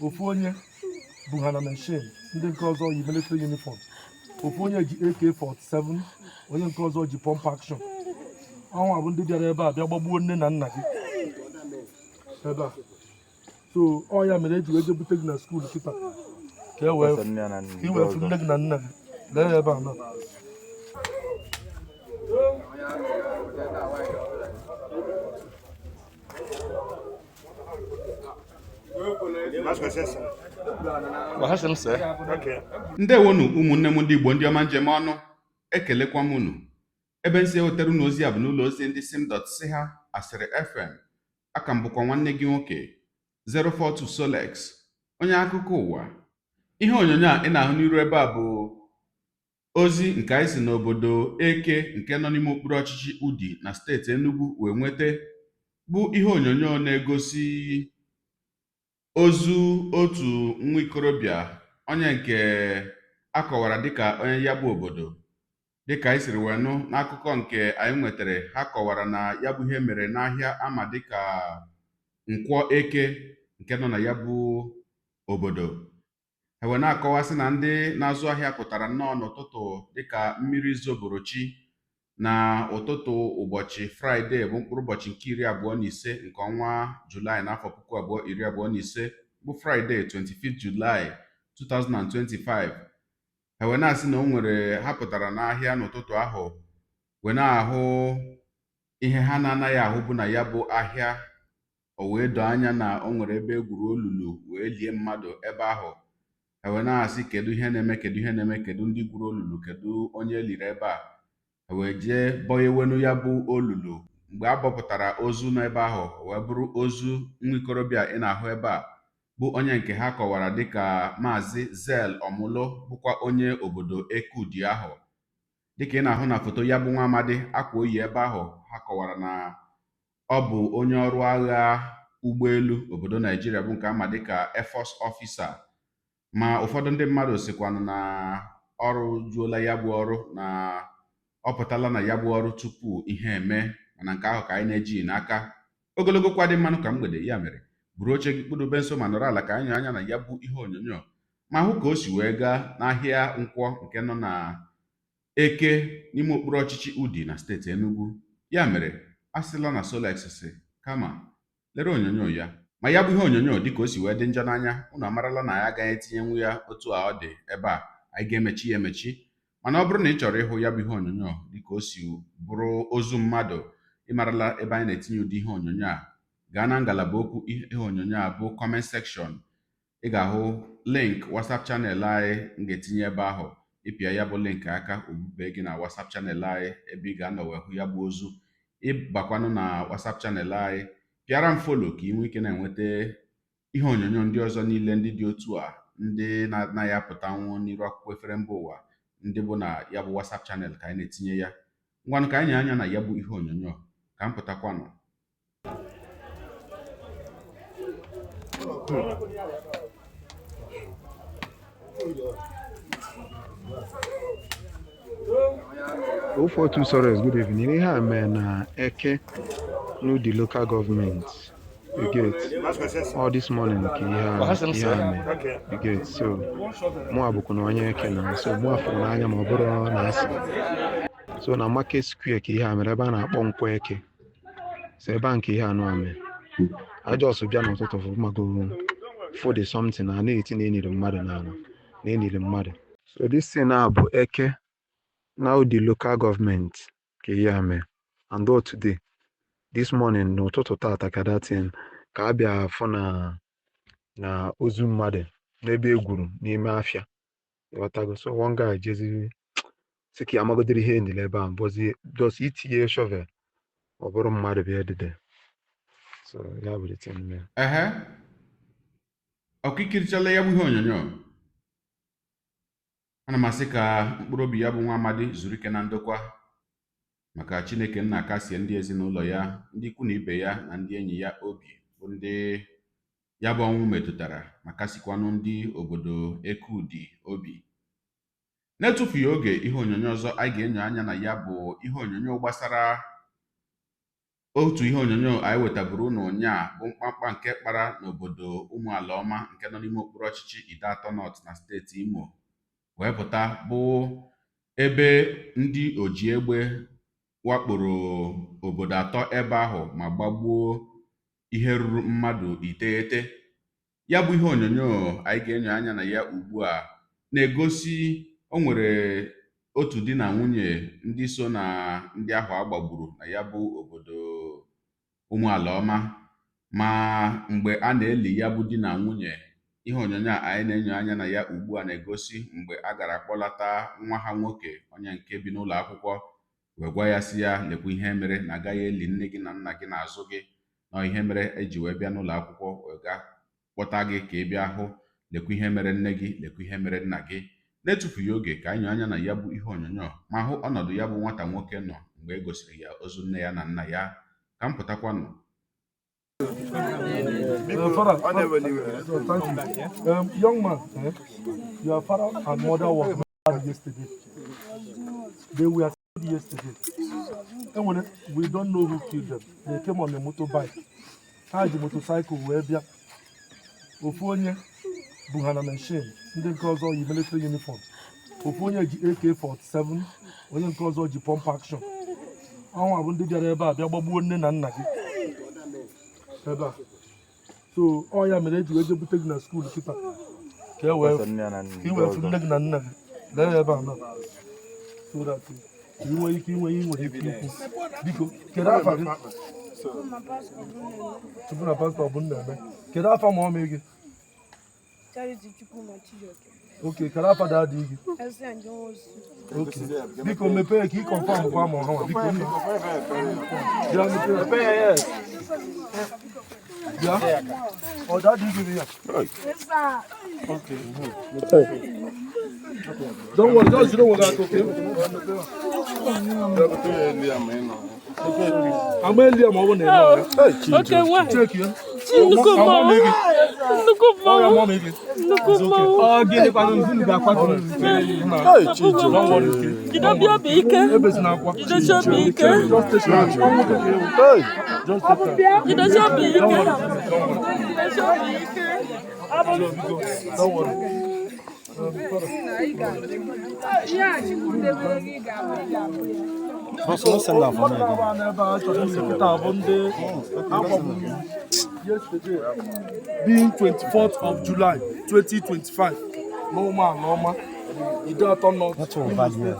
ofu onye bụ ha na machine, ndị nke ọzọ yi military uniform, ofu onye ji AK-47, onye nke ọzọ ji pump action. Ọnwa bụ ndị bịara ebe a bịa gbagbuo nne na nna gị ebe a. So ọ ya mere eji wee jebute gị na skuul kịta ka e wee fụ nne gị na nna gị. Lee ya ebe a nọ. ndewonu ụmụnne m ndị Igbo ndị ọma njem ọnụ, ekelekwa m unu. Ebe nsi ewetara unu ozi a bụ n'ụlọ ozi ndị sim.si ha asịrị FM. Aka m bụkwa nwanne gị nwoke 042 Solex, onye akụkọ ụwa. Ihe onyonyo a ị na-ahụ n'iru ebe a bụ ozi nke anyị si n'obodo Eke nke nọ n'ime okpuru ọchịchị Udi na steeti Enugu wee nweta, bụ ihe onyonyo na-egosi ozu otu nwa ikorobịa, onye nke akọwara dịka onye ya bụ obodo. Dịka anyị siri wee nụ n'akụkọ nke anyị nwetara, ha kọwara na ya bụ ihe mere n'ahịa ama dịka Nkwọ Eke nke nọ na ya bụ obodo. Ha wee na-akọwasị na ndị na-azụ ahịa pụtara nnọọ n'ụtụtụ dịka mmiri zoborochi na ụtụtụ ụbọchị Fraịde, bụ mkpụrụ ụbọchị nke 25 nke ọnwa Julaị n'afọ 2025, bụ Fraịde 25 Julaị 2025. Ha wee na-asị na o nwere ha pụtara n'ahịa n'ụtụtụ ahụ wee na-ahụ ihe ha na-anaghị ahụ bụ na ya bụ ahịa. O wee doo anya na o nwere ebe egwuru olulu wee lie mmadụ ebe ahụ. Ha wee na-asị kedu ihe na-eme, kedu ndị gwuru olulu, kedu onye eliri ebe a. Ha wee jee bọyewenu ya bụ olulu. Mgbe a bọpụtara ozu n'ebe ahụ, wee bụrụ ozu nwa ikorobịa ị na-ahụ ebe a, bụ onye nke ha kọwara dịka Maazị Zel Ọmụlụ, bụkwa onye obodo Ekudi ahụ. Dịka ị na-ahụ na foto ya bụ nwa amadi, akwa oyi ebe ahụ, ha kọwara na ọ bụ onye ọrụ agha ụgbọelu obodo Naijiria, bụ nke ama dịka Air Force Officer. Ma ụfọdụ ndị mmadụ sikwanụ na ọrụ juola ya bụ ọrụ, na ọ pụtala na ya bụ ọrụ tupu ihe eme, mana nke ahụ ka anyị na-eji n'aka. Ogologo kwa dị mmanụ ka mgbede, ya mere buru oche gị kpụdobe nso ma nọrọ ala ka anyị anya na ya bụ ihe onyonyo ma hụ ka o si wee gaa n'ahịa Nkwọ nke nọ na Eke n'ime okpuru ọchịchị Udi na steeti Enugu. Ya mere a sịla na Solex si kama lere onyonyo ya. Ma ya bụ ihe onyonyo dịka o si wee dị njọ n'anya, unu amarala na ya agaghị etinyenwu ya otu a ọ dị ebe a. Anyị ga-emechi ya emechi. Mana ọ bụrụ na ị chọrọ ịhụ ya bụ ihe onyonyo dịka o si bụrụ ozu mmadụ, ịmarala ebe anyị na-etinye ụdị ihe onyonyo a, gaa na ngalaba okwu ihe onyonyo a bụ comment section. Ị ga-ahụ link WhatsApp channel anyị m ga-etinye ebe ahụ. Ịpịa ya bụ link aka, obube gị na WhatsApp channel anyị ebe ị ga-anọ wee hụ ya bụ ozu. Ịbakwanụ na WhatsApp channel anyị, pịara m follow ka ị nwee ike na-enweta ihe onyonyo ndị ọzọ niile ndị dị otu a, ndị na-anaghị apụtanwu n'iru akwụkwọ efere mba ụwa, ndị bụ na ya bụ WhatsApp channel ka anyị na-etinye ya. Ngwanụ ka anyị anya na ya bụ ihe onyonyo ka m pụtakwanụ. O42 Solex, good evening. Ihe a mee na Eke n'Udi local government. You get all this morning ka ihe a mee. You get so mụ abụkwa na onye Eke na so mụ afọ n'anya ma ọ bụrụ na asị. So na Market Square ka ihe a mere, ebe a na-akpọ Nkwọ Eke. So ebe a nke ihe anụ a mee. Ajọs bịa n'ụtụtụ bụ mago for something na na-eti na eniri mmadụ na eniri mmadụ. So this thing now bụ Eke now the local government ka ihe a mee. And all today, this morning n'ụtụtụ tata ka that thing ka a bịa fụ na ozu mmadụ n'ebe egwuru n'ime afịa. So one guy jezi sị ka amagodiri ihe ndịle ebe a bụzi just itinye shovel ọ bụrụ mmadụ bịa edide. So ya bụ the thing mee. Ọkikirichala ya bụ ihe onyonyo. Ana m asị ka mkpụrụ obi ya bụ nwa amadi zuru ike na ndokwa, maka Chineke nna kasie ndị ezinụlọ ya, ndị ikwu na ibe ya na ndị enyi ya obi, bụ ndị ya bụ ọnwụ metụtara, ma kasikwanụ ndị obodo Ekudi obi. Na-etufughị oge ihe onyonyo ọzọ anyị ga-enyo anya na ya bụ ihe onyonyo gbasara otu ihe onyonyo anyị wetaburu unu ụnyaa bụ mkpamkpa nke kpara n'obodo Ụmụalaọma nke nọ n'ime okpuru ọchịchị Idatọ North na steeti Imo wee pụta, bụ ebe ndị oji egbe wakporo obodo atọ ebe ahụ ma gbagbuo ihe ruru mmadụ 9. Ya bụ ihe onyonyo anyị ga-enyo anya na ya ugbu a na-egosi o nwere otu di na nwunye ndị so na ndị ahụ agbagburu na ya bụ obodo Ụmụalaọma. Ma mgbe a na-eli ya bụ di na nwunye, ihe onyonyo a anyị na-enyo anya na ya ugbu a na-egosi mgbe a gara kpọlata nwa ha nwoke onye nke bi n'ụlọ akwụkwọ wee gwa ya si ya lekwa ihe mere na agaghị eli nne gị na nna gị n'azụ gị, na ihe mere eji wee bịa n'ụlọ akwụkwọ wee ga kpọta gị ka ị bịa hụ lekwa ihe mere nne gị, lekwa ihe mere nna gị. Na-etufughị oge ka anyị nyoo anya na ya bụ ihe onyonyo ma hụ ọnọdụ ya bụ nwata nwoke nọ mgbe e gosiri ya ozu nne ya na nna ya. Ka m pụtakwanụ. Father, thank you. Young man, your father and mother were married yesterday. They were killed yesterday. And when we don't know who killed them, they came on a motorbike. Had the motorcycle where they Ofonye Buhana machine, and then calls all military uniform. Ofonye AK-47, and then calls all the pump action. I want to do the eba, the babu and nagi. So, all your marriage, you will be taken to school. He went from Nagnan. There, so that you were eating with people. Because Kerafa, to put a passport, Kerafa, Mommy. Okay, Kerafa, daddy. Okay, because me pay, he confirm one more. Yes. Yeah? Oh, that you give me here. Yes, sir. Okay. Don't worry, just you know what that's okay. I'm going to leave my own name. Okay, what? Check you. Look at mom. Look at mom. Look at mom. Oh, get it. I'm going to go back. Don't worry. You don't be a baker. You don't show baker. Just take it. Just take it. You don't show baker. Don't worry. Yesterday, being 24th of July 2025, normal. Idatọ North in the state of Nigeria.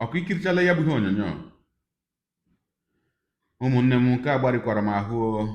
Ọkụ ikirichala ya bụ ihe onyonyo. Ụmụnne m, nke a gbarịkwara m ahụ,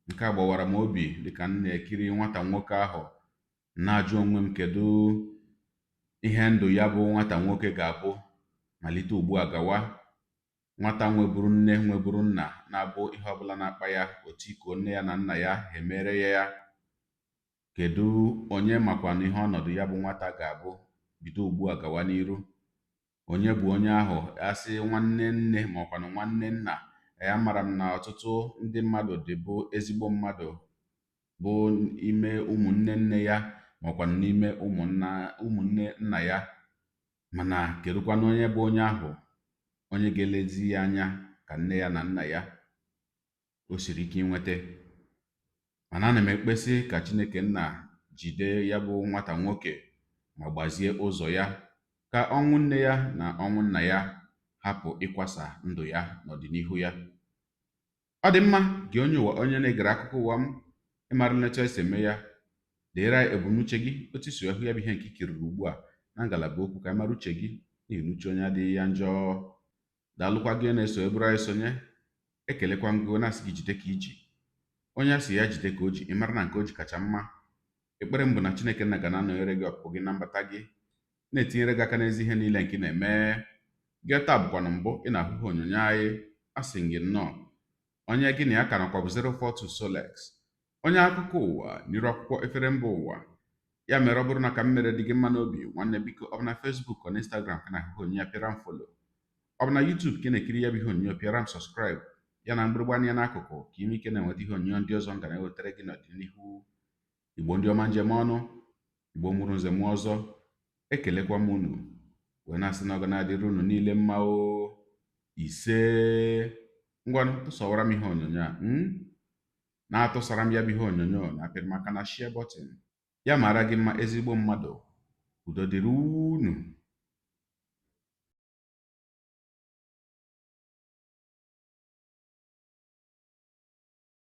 nke a gbawara m obi dịka m na-ekiri nwata nwoke ahụ na-ajụ onwe m kedu ihe ndụ ya bụ nwata nwoke ga-abụ malite ugbu a gawa. Nwata nweburu nne nweburu nna na-abụ ihe ọbụla na-akpa ya otu iko nne ya na nna ya emere ya. Kedu onye makwa na ihe ọnọdụ ya bụ nwata ga-abụ bido ugbu a gawa n'iru? Onye bụ onye ahụ? Asị nwanne nne ma ọkwanụ nwanne nna. Ya mara m na ọtụtụ ndị mmadụ dị bụ ezigbo mmadụ bụ ime ụmụnne nne ya ma ọkwanụ n'ime ụmụnne nna ya, mana kedụkwanụ onye bụ onye ahụ, onye ga-elezi ya anya ka nne ya na nna ya? O siri ike inweta, mana ana m ekpesị ka Chineke nna jide ya bụ nwata nwoke ma gbazie ụzọ ya, ka ọnwụ nne ya na ọnwụ nna ya hapụ ịkwasa ndụ ya n'ọdịnihu ya. Ọ dị mma gị onye ụwa, onye na-egere akụkọ ụwa m, ịmara nlecha esi eme ya, deere anyị ebumnuche gị, otu isi hụ ya bụ ihe nke ikiriri ugbu a na ngalaba okwu, ka ịmara uche gị n'ihi na uche onye adịghị ya njọ. Daalụkwa gị na-eso eburu anyị sonye. Ekelekwa m gị na-asị gị jide ka iji. Onye a sị ya jide ka o ji, ịmara na nke o ji kacha mma. Ekpere m bụ na Chineke nna ga na-anọnyere gị ọpụpụ gị na mbata gị, na-etinyere gị aka n'ezi ihe niile nke ị na-eme. Gị taa bụkwanụ mbụ ị na-ahụhụ onyonyo anyị, a sị gị nnọọ. Onye gị na ya ka nakwa bụ 042 Solex, onye akụkọ ụwa n'iru akwụkwọ efere mba ụwa. Ya mere ọ bụrụ na ka m mere dị gị mma n'obi, nwanne biko ọ bụ na Facebook ọ na Instagram ka na-ahụhụ onye ya pịara m folo. ọ bụ na YouTube ka ị na-ekiri ya bụ ihe onyonyo pịara m sọskraịb ya na mgbịrịgba anya n'akụkụ ka ime ike na-enweta ihe onyonyo ndị ọzọ m ga na-ewetara gị n'ọdịnihu. Igbo ndị ọma njem ọnụ, Igbo mụrụ nze m ọzọ, ekelekwa m unu wee na-asị na ọ ga na-adịrị unu niile mma o. Ise ngwanụ tụsawara m ihe onyonyo a na-atụsara m ya bụ ihe onyonyo na apịrị maka na share button ya mara gị mma ezigbo mmadụ. Udo dịrị unu.